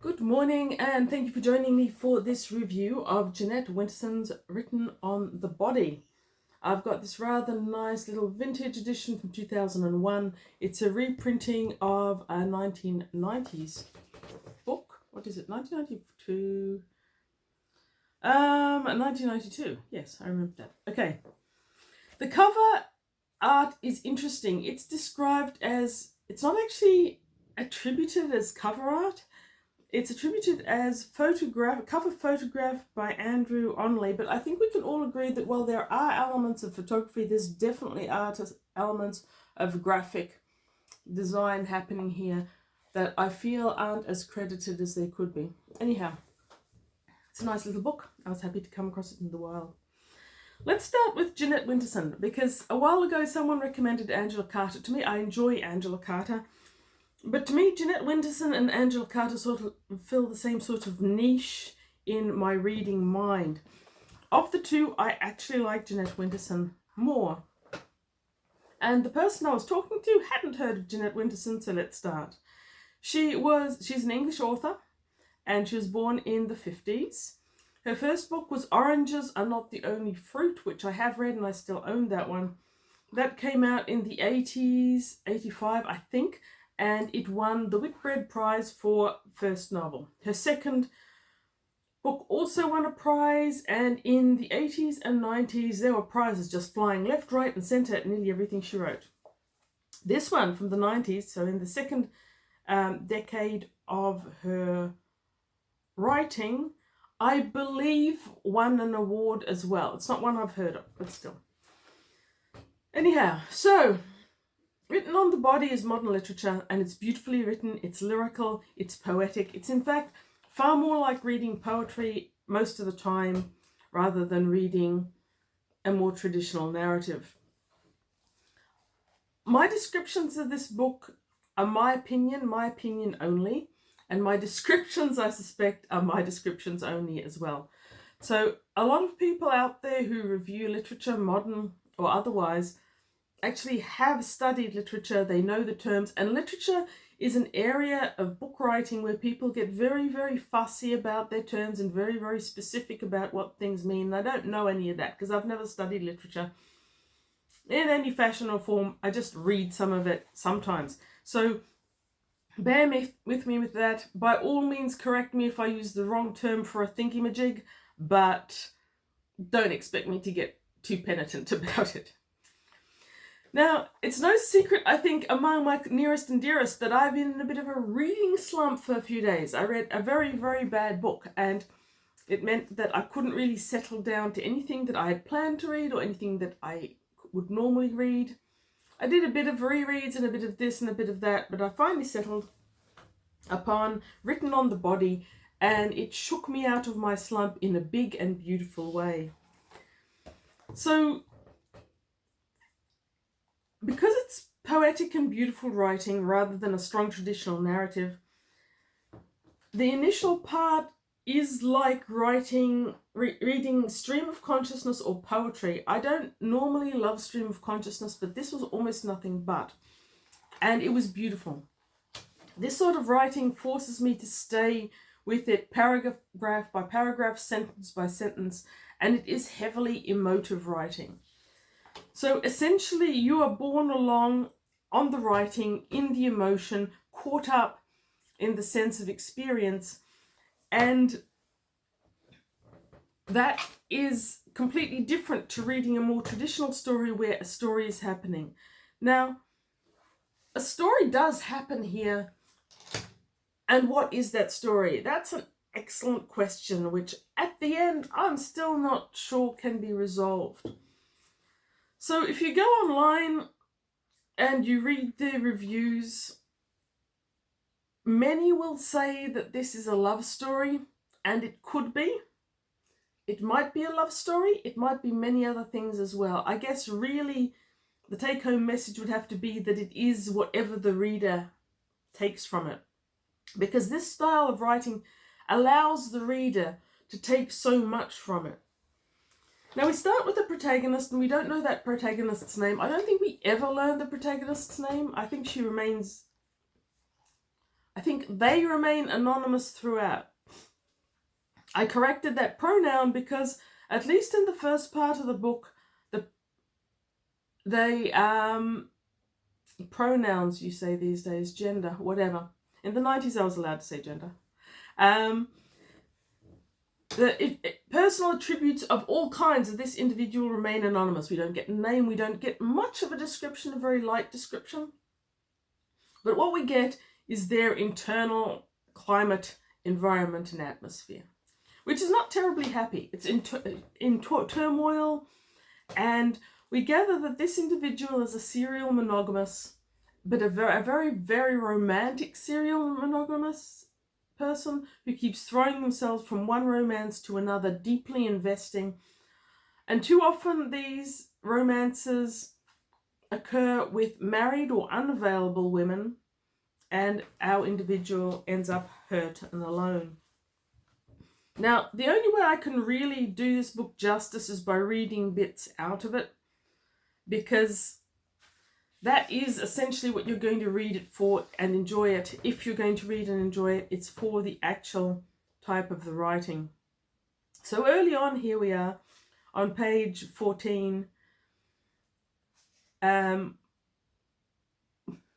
Good morning and thank you for joining me for this review of Jeanette Winterson's Written on the Body. I've got this rather nice little vintage edition from 2001. It's a reprinting of a 1990s book. What is it? 1992? 1992. Yes, I remember that. Okay. The cover art is interesting. It's described as, it's not actually attributed as cover art. It's attributed as cover photograph by Andrew Onley, but I think we can all agree that while there are elements of photography, there's definitely elements of graphic design happening here that I feel aren't as credited as they could be. Anyhow, it's a nice little book. I was happy to come across it in the wild. Let's start with Jeanette Winterson, because a while ago someone recommended Angela Carter. To me, I enjoy Angela Carter. But to me, Jeanette Winterson and Angela Carter sort of fill the same sort of niche in my reading mind. Of the two, I actually like Jeanette Winterson more. And the person I was talking to hadn't heard of Jeanette Winterson, so let's start. She's an English author, and she was born in the 50s. Her first book was Oranges Are Not the Only Fruit, which I have read and I still own that one. That came out in the 80s, 85, I think. And it won the Whitbread Prize for first novel. Her second book also won a prize, and in the 80s and 90s there were prizes just flying left, right and centre at nearly everything she wrote. This one from the 90s, so in the second decade of her writing, I believe won an award as well. It's not one I've heard of, but still. Anyhow, so Written on the Body is modern literature, and it's beautifully written, it's lyrical, it's poetic. It's in fact far more like reading poetry most of the time rather than reading a more traditional narrative. My descriptions of this book are my opinion only, and my descriptions, I suspect, are my descriptions only as well. So a lot of people out there who review literature, modern or otherwise, actually have studied literature. They know the terms, and literature is an area of book writing where people get very, very fussy about their terms and very, very specific about what things mean. I don't know any of that because I've never studied literature in any fashion or form. I just read some of it sometimes. So bear with me with that. By all means, correct me if I use the wrong term for a thingy-majig, but don't expect me to get too penitent about it. Now, it's no secret, I think, among my nearest and dearest that I've been in a bit of a reading slump for a few days. I read a very, very bad book, and it meant that I couldn't really settle down to anything that I had planned to read or anything that I would normally read. I did a bit of rereads and a bit of this and a bit of that, but I finally settled upon Written on the Body, and it shook me out of my slump in a big and beautiful way. So, because it's poetic and beautiful writing rather than a strong traditional narrative, the initial part is like reading stream of consciousness or poetry. I don't normally love stream of consciousness, but this was almost nothing but. And it was beautiful. This sort of writing forces me to stay with it paragraph by paragraph, sentence by sentence, and it is heavily emotive writing. So essentially, you are borne along on the writing, in the emotion, caught up in the sense of experience, and that is completely different to reading a more traditional story where a story is happening. Now, a story does happen here, and what is that story? That's an excellent question, which at the end, I'm still not sure can be resolved. So if you go online and you read the reviews, many will say that this is a love story, and it could be. It might be a love story. It might be many other things as well. I guess really the take-home message would have to be that it is whatever the reader takes from it. Because this style of writing allows the reader to take so much from it. Now we start with the protagonist, and we don't know that protagonist's name. I don't think we ever learn the protagonist's name. I think she remains I think they remain anonymous throughout. I corrected that pronoun because, at least in the first part of the book, they pronouns, you say these days, gender, whatever. In the 90s I was allowed to say gender. Personal attributes of all kinds of this individual remain anonymous. We don't get a name, we don't get much of a description, a very light description. But what we get is their internal climate, environment and atmosphere, which is not terribly happy. It's in turmoil, and we gather that this individual is a serial monogamous, but a very, very romantic serial monogamous person who keeps throwing themselves from one romance to another, deeply investing. And too often these romances occur with married or unavailable women, and our individual ends up hurt and alone. Now, the only way I can really do this book justice is by reading bits out of it, because that is essentially what you're going to read it for and enjoy it. If you're going to read and enjoy it, it's for the actual type of the writing. So early on, here we are on page 14,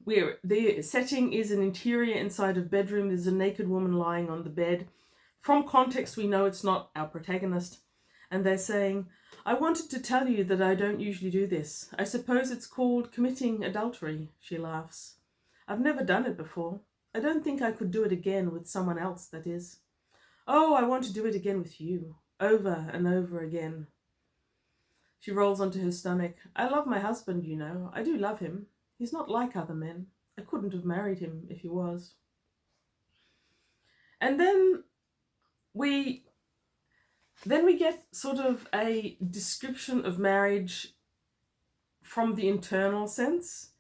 where the setting is an interior inside a bedroom. There's a naked woman lying on the bed. From context, we know it's not our protagonist. And they're saying, "I wanted to tell you that I don't usually do this. I suppose it's called committing adultery," she laughs. "I've never done it before. I don't think I could do it again with someone else, that is. Oh, I want to do it again with you, over and over again." She rolls onto her stomach. "I love my husband, you know. I do love him. He's not like other men. I couldn't have married him if he was." And then we get sort of a description of marriage from the internal sense.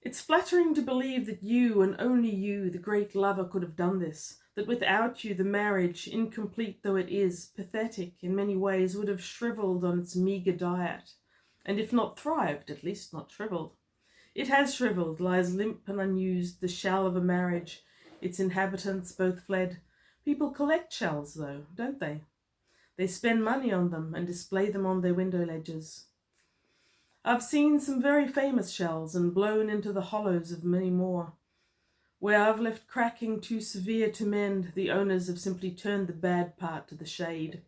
"It's flattering to believe that you, and only you, the great lover, could have done this, that without you the marriage, incomplete though it is, pathetic in many ways, would have shriveled on its meagre diet, and if not thrived, at least not shriveled. It has shriveled, lies limp and unused, the shell of a marriage, its inhabitants both fled. People collect shells, though, don't they? They spend money on them and display them on their window ledges. I've seen some very famous shells and blown into the hollows of many more. Where I've left cracking too severe to mend, the owners have simply turned the bad part to the shade."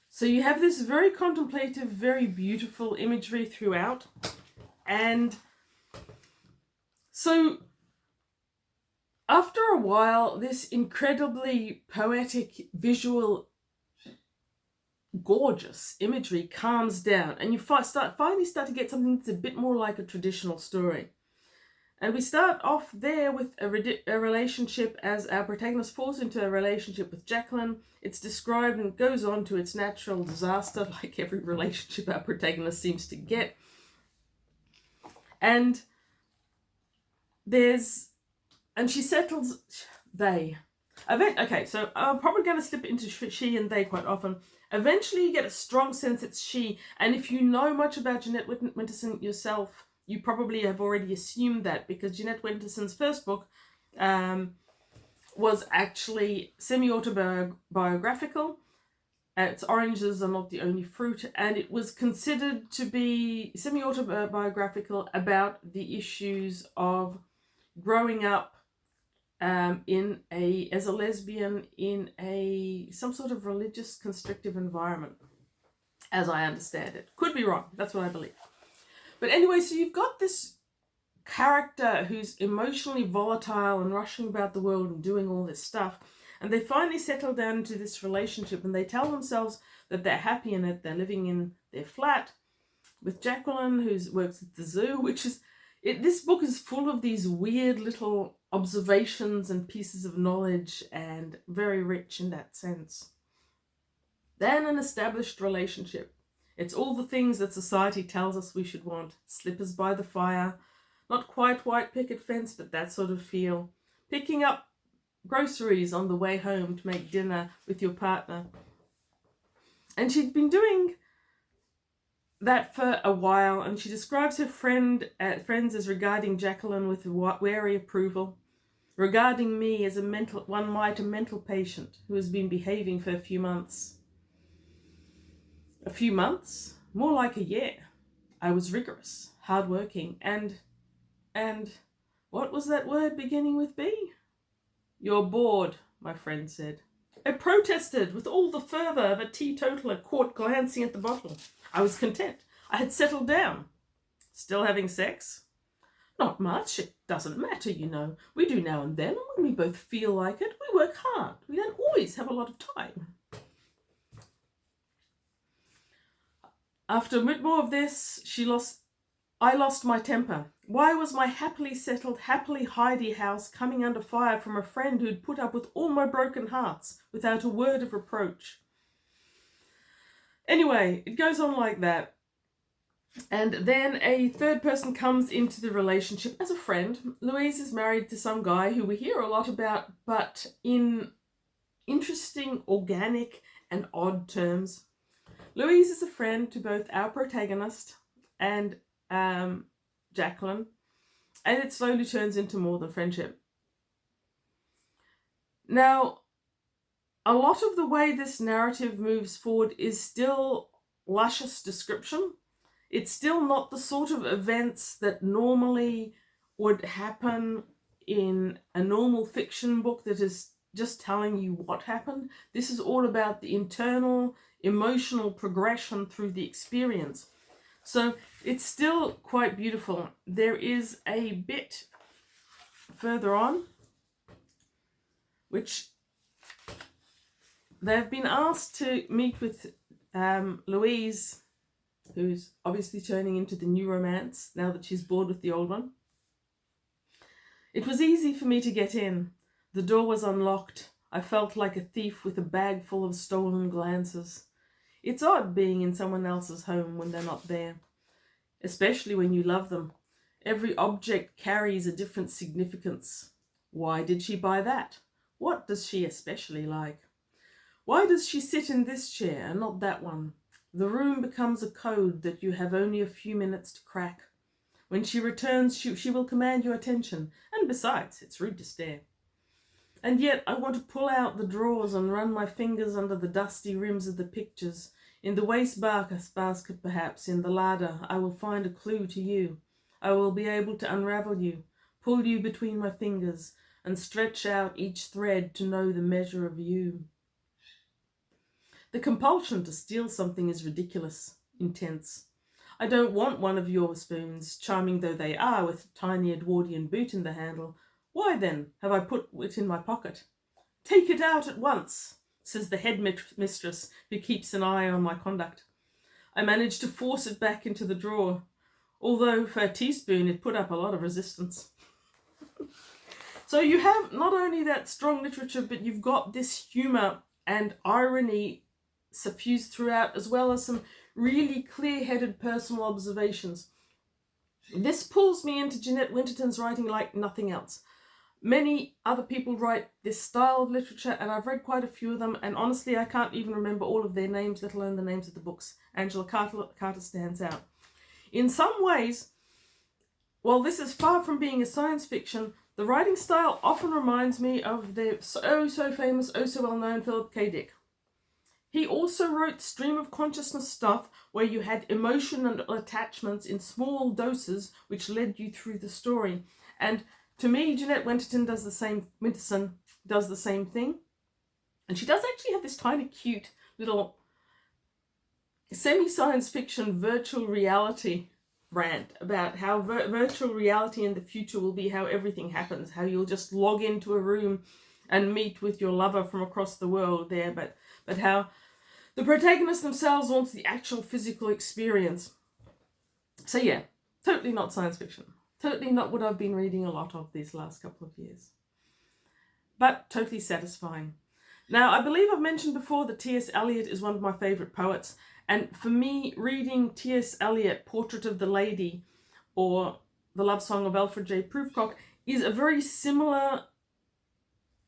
So you have this very contemplative, very beautiful imagery throughout. And so after a while, this incredibly poetic, visual, gorgeous imagery calms down, and you finally start to get something that's a bit more like a traditional story. And we start off there with a relationship, as our protagonist falls into a relationship with Jacqueline. It's described and goes on to its natural disaster, like every relationship our protagonist seems to get. And she settles, okay, so I'm probably going to slip into she and they quite often. Eventually you get a strong sense it's she, and if you know much about Jeanette Winterson yourself, you probably have already assumed that, because Jeanette Winterson's first book was actually semi-autobiographical. It's Oranges Are Not the Only Fruit, and it was considered to be semi-autobiographical about the issues of growing up as a lesbian in some sort of religious constrictive environment, as I understand it. Could be wrong, that's what I believe. But anyway, so you've got this character who's emotionally volatile and rushing about the world and doing all this stuff, and they finally settle down into this relationship, and they tell themselves that they're happy in it. They're living in their flat with Jacqueline, who works at the zoo, which is... this book is full of these weird little observations and pieces of knowledge, and very rich in that sense. Then an established relationship. It's all the things that society tells us we should want. Slippers by the fire, not quite white picket fence, but that sort of feel. Picking up groceries on the way home to make dinner with your partner. And she'd been doing that for a while, and she describes her friends as regarding Jacqueline with wary approval. regarding me as a mental patient who has been behaving for a few months. A few months? More like a year. I was rigorous, hardworking, and what was that word beginning with B? You're bored, my friend said. I protested with all the fervour of a teetotaler caught glancing at the bottle. I was content. I had settled down. Still having sex? Not much. It doesn't matter, you know. We do now and then, and when we both feel like it, we work hard. We don't always have a lot of time. After a bit more of this, I lost my temper. Why was my happily settled, happily hidey house coming under fire from a friend who'd put up with all my broken hearts without a word of reproach? Anyway, it goes on like that. And then a third person comes into the relationship as a friend. Louise is married to some guy who we hear a lot about, but in interesting, organic, and odd terms. Louise is a friend to both our protagonist and Jacqueline, and it slowly turns into more than friendship. Now, a lot of the way this narrative moves forward is still luscious description. It's still not the sort of events that normally would happen in a normal fiction book that is just telling you what happened. This is all about the internal emotional progression through the experience. So it's still quite beautiful. There is a bit further on which they've been asked to meet with Louise, who's obviously turning into the new romance now that she's bored with the old one. It was easy for me to get in. The door was unlocked. I felt like a thief with a bag full of stolen glances. It's odd being in someone else's home when they're not there, especially when you love them. Every object carries a different significance. Why did she buy that? What does she especially like? Why does she sit in this chair and not that one? The room becomes a code that you have only a few minutes to crack. When she returns, she will command your attention, and besides, it's rude to stare. And yet I want to pull out the drawers and run my fingers under the dusty rims of the pictures. In the wastebasket, perhaps, in the larder, I will find a clue to you. I will be able to unravel you, pull you between my fingers, and stretch out each thread to know the measure of you. The compulsion to steal something is ridiculous, intense. I don't want one of your spoons, charming though they are, with a tiny Edwardian boot in the handle. Why then have I put it in my pocket? Take it out at once, says the headmistress, who keeps an eye on my conduct. I managed to force it back into the drawer, although for a teaspoon it put up a lot of resistance. So you have not only that strong literature, but you've got this humour and irony suffused throughout, as well as some really clear-headed personal observations. This pulls me into Jeanette Winterson's writing like nothing else. Many other people write this style of literature, and I've read quite a few of them, and honestly I can't even remember all of their names, let alone the names of the books. Angela Carter stands out. In some ways, while this is far from being a science fiction, the writing style often reminds me of the so famous, so well-known Philip K. Dick. He also wrote stream of consciousness stuff where you had emotion and attachments in small doses which led you through the story. And to me, Jeanette Winterson does the same thing. And she does actually have this tiny cute little semi-science fiction virtual reality rant about how virtual reality in the future will be how everything happens, how you'll just log into a room and meet with your lover from across the world there, but how the protagonists themselves want the actual physical experience. So yeah, totally not science fiction. Totally not what I've been reading a lot of these last couple of years. But totally satisfying. Now, I believe I've mentioned before that T.S. Eliot is one of my favourite poets. And for me, reading T.S. Eliot, Portrait of the Lady, or The Love Song of Alfred J. Prufrock, is a very similar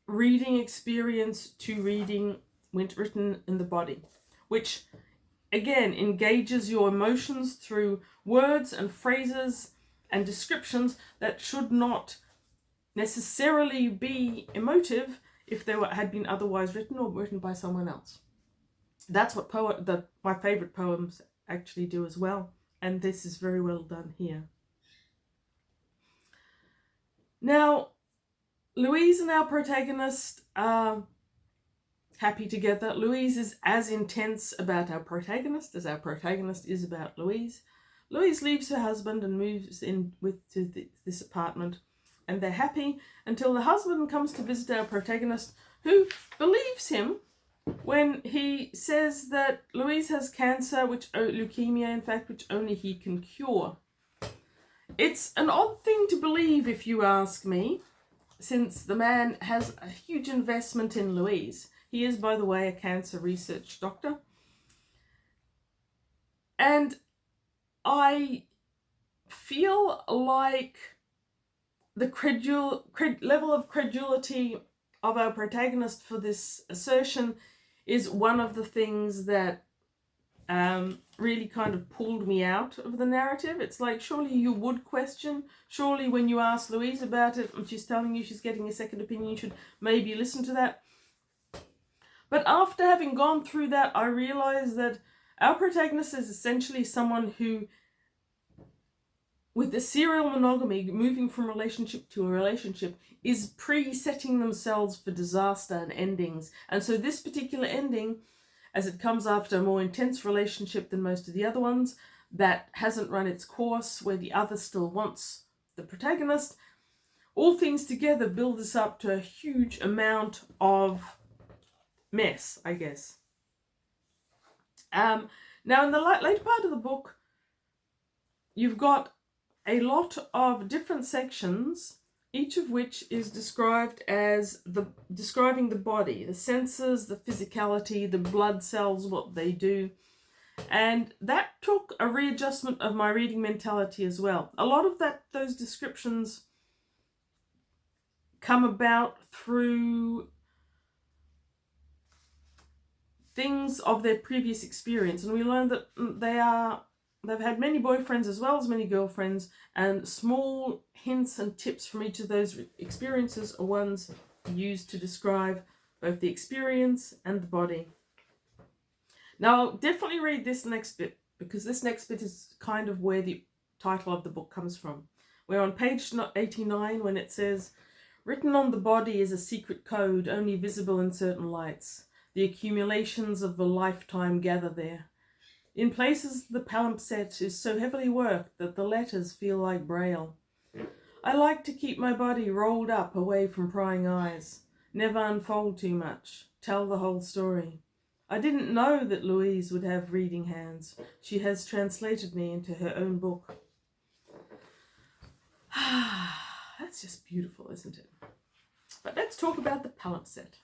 reading experience to reading Written in the Body, which, again, engages your emotions through words and phrases and descriptions that should not necessarily be emotive if they had been otherwise written or written by someone else. That's what my favourite poems actually do as well, and this is very well done here. Now, Louise and our protagonist are happy together. Louise is as intense about our protagonist as our protagonist is about Louise. Louise leaves her husband and moves in to this apartment, and they're happy until the husband comes to visit our protagonist, who believes him when he says that Louise has cancer, leukemia in fact, which only he can cure. It's an odd thing to believe, if you ask me, since the man has a huge investment in Louise. He is, by the way, a cancer research doctor. And I feel like the level of credulity of our protagonist for this assertion is one of the things that really kind of pulled me out of the narrative. It's like, surely you would question. Surely when you ask Louise about it and she's telling you she's getting a second opinion, you should maybe listen to that. But after having gone through that, I realised that our protagonist is essentially someone who, with the serial monogamy, moving from relationship to a relationship, is pre-setting themselves for disaster and endings. And so this particular ending, as it comes after a more intense relationship than most of the other ones, that hasn't run its course, where the other still wants the protagonist, all things together build us up to a huge amount of mess, I guess. Now, in the later part of the book, you've got a lot of different sections, each of which is described as describing the body, the senses, the physicality, the blood cells, what they do. And that took a readjustment of my reading mentality as well. A lot of those descriptions come about through things of their previous experience, and we learn that they've had many boyfriends as well as many girlfriends, and small hints and tips from each of those experiences are ones used to describe both the experience and the body. Now, I'll definitely read this next bit, because this next bit is kind of where the title of the book comes from. We're on page 89 when it says, "Written on the body is a secret code only visible in certain lights. The accumulations of a lifetime gather there. In places the palimpsest is so heavily worked that the letters feel like braille. I like to keep my body rolled up away from prying eyes. Never unfold too much. Tell the whole story. I didn't know that Louise would have reading hands. She has translated me into her own book." That's just beautiful, isn't it? But let's talk about the palimpsest.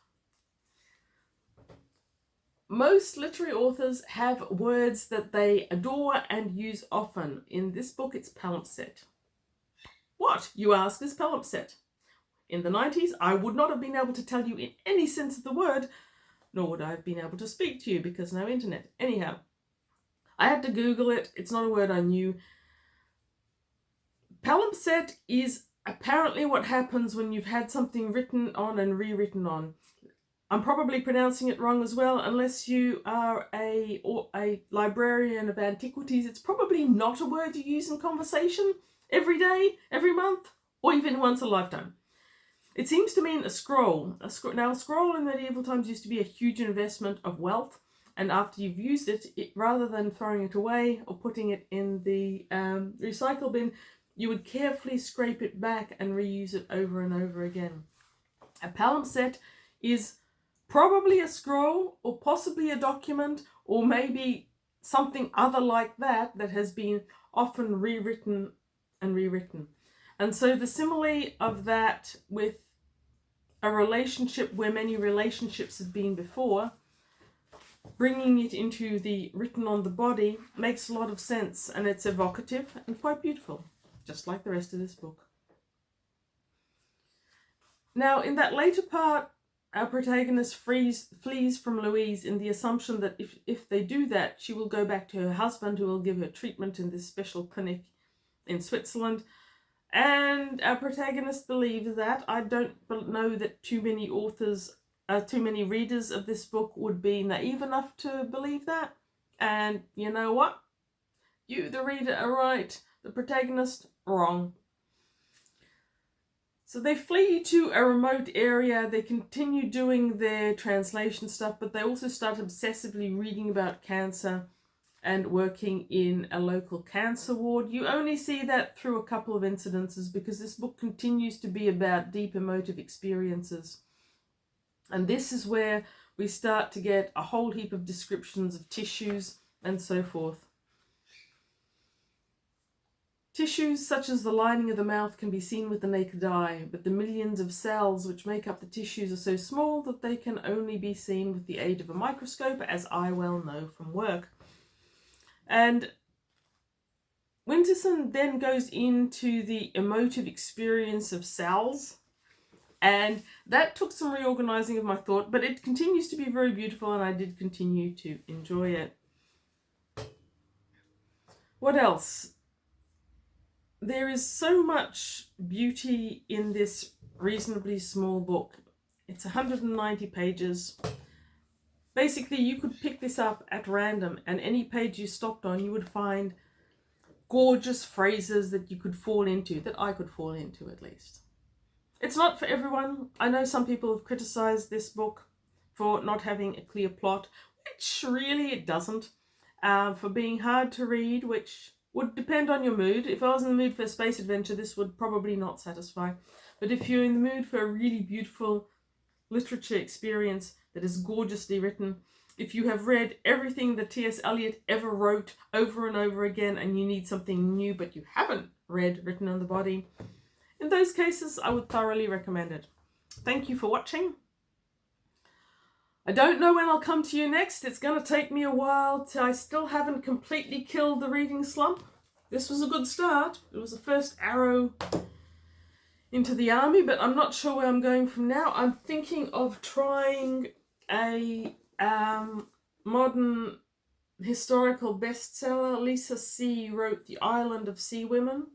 Most literary authors have words that they adore and use often. In this book, it's palimpsest. What, you ask, is palimpsest? In the 90s, I would not have been able to tell you in any sense of the word, nor would I have been able to speak to you because no internet. Anyhow, I had to Google it. It's not a word I knew. Palimpsest is apparently what happens when you've had something written on and rewritten on. I'm probably pronouncing it wrong as well. Unless you are a librarian of antiquities, it's probably not a word you use in conversation every day, every month, or even once a lifetime. It seems to mean a scroll. Now, a scroll in medieval times used to be a huge investment of wealth, and after you've used it, rather than throwing it away or putting it in the recycle bin, you would carefully scrape it back and reuse it over and over again. A palimpsest is probably a scroll, or possibly a document, or maybe something other like that has been often rewritten and rewritten. And so the simile of that with a relationship where many relationships have been before, bringing it into the written on the body, makes a lot of sense, and it's evocative and quite beautiful, just like the rest of this book. Now, in that later part, our protagonist flees from Louise in the assumption that if they do that, she will go back to her husband, who will give her treatment in this special clinic in Switzerland. And our protagonist believes that. I don't know that too many readers of this book would be naive enough to believe that. And you know what? You, the reader, are right. The protagonist, wrong. So they flee to a remote area. They continue doing their translation stuff, but they also start obsessively reading about cancer and working in a local cancer ward. You only see that through a couple of incidences because this book continues to be about deep emotive experiences. And this is where we start to get a whole heap of descriptions of tissues and so forth. Tissues such as the lining of the mouth can be seen with the naked eye, but the millions of cells which make up the tissues are so small that they can only be seen with the aid of a microscope, as I well know from work. And Winterson then goes into the emotive experience of cells, and that took some reorganizing of my thought, but it continues to be very beautiful and I did continue to enjoy it. What else? There is so much beauty in this reasonably small book. It's 190 pages. Basically, you could pick this up at random, and any page you stopped on, you would find gorgeous phrases that you could fall into, that I could fall into at least. It's not for everyone. I know some people have criticized this book for not having a clear plot, which really it doesn't. For being hard to read, which would depend on your mood. If I was in the mood for a space adventure, this would probably not satisfy. But if you're in the mood for a really beautiful literature experience that is gorgeously written, if you have read everything that T.S. Eliot ever wrote over and over again and you need something new but you haven't read Written on the Body, in those cases I would thoroughly recommend it. Thank you for watching. I don't know when I'll come to you next. It's going to take me a while. I still haven't completely killed the reading slump. This was a good start. It was the first arrow into the army, but I'm not sure where I'm going from now. I'm thinking of trying a modern historical bestseller. Lisa C. wrote The Island of Sea Women.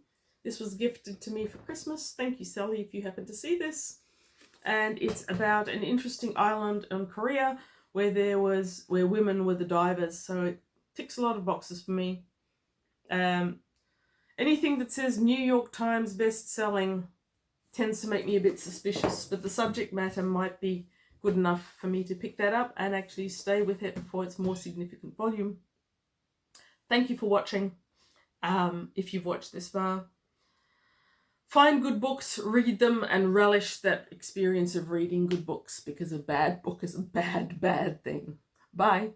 This was gifted to me for Christmas. Thank you, Sally, if you happen to see this. And it's about an interesting island in Korea where women were the divers. So it ticks a lot of boxes for me. Anything that says New York Times best-selling tends to make me a bit suspicious, but the subject matter might be good enough for me to pick that up and actually stay with it for its more significant volume. Thank you for watching. If you've watched this far, find good books, read them, and relish that experience of reading good books, because a bad book is a bad, bad thing. Bye.